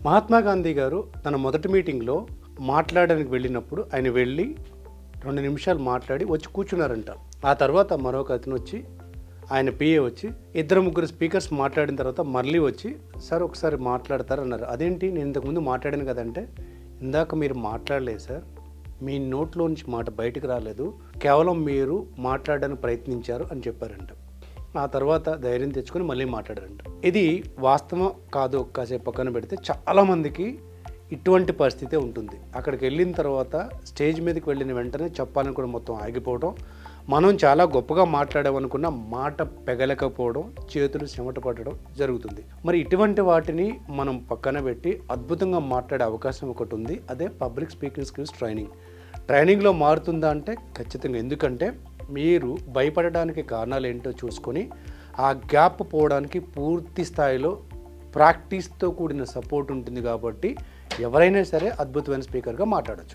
మహాత్మా గాంధీ గారు తన మొదటి మీటింగ్లో మాట్లాడడానికి వెళ్ళినప్పుడు ఆయన వెళ్ళి 2 నిమిషాలు మాట్లాడి వచ్చి కూర్చున్నారంట. ఆ తర్వాత మరొక అతను వచ్చి ఆయన పిఏ వచ్చి 2-3 స్పీకర్స్ మాట్లాడిన తర్వాత మళ్ళీ వచ్చి సార్ ఒకసారి మాట్లాడతారన్నారు. అదేంటి నేను ఇంతకుముందు మాట్లాడాను కదంటే, ఇందాక మీరు మాట్లాడలేదు సార్, మీ నోట్లో నుంచి మాట బయటకు రాలేదు, కేవలం మీరు మాట్లాడడానికి ప్రయత్నించారు అని చెప్పారంట. ఆ తర్వాత ధైర్యం తెచ్చుకొని మళ్ళీ మాట్లాడారంట. ఇది వాస్తవం కాదు కాసేపు పక్కన పెడితే చాలామందికి ఇటువంటి పరిస్థితే ఉంటుంది. అక్కడికి వెళ్ళిన తర్వాత స్టేజ్ మీదకి వెళ్ళిన వెంటనే చెప్పాలని కూడా మొత్తం ఆగిపోవడం, మనం చాలా గొప్పగా మాట్లాడామనుకున్న మాట పెగలకపోవడం, చేతులు చెమట పట్టడం జరుగుతుంది. మరి ఇటువంటి వాటిని మనం పక్కన పెట్టి అద్భుతంగా మాట్లాడే అవకాశం ఒకటి ఉంది. అదే పబ్లిక్ స్పీకింగ్ స్కిల్స్ ట్రైనింగ్లో మారుతుందా అంటే ఖచ్చితంగా. ఎందుకంటే మీరు భయపడడానికి కారణాలు ఏంటో చూసుకొని ఆ గ్యాప్ పోవడానికి పూర్తి స్థాయిలో ప్రాక్టీస్తో కూడిన సపోర్ట్ ఉంటుంది. కాబట్టి ఎవరైనా సరే అద్భుతమైన స్పీకర్గా మాట్లాడచ్చు.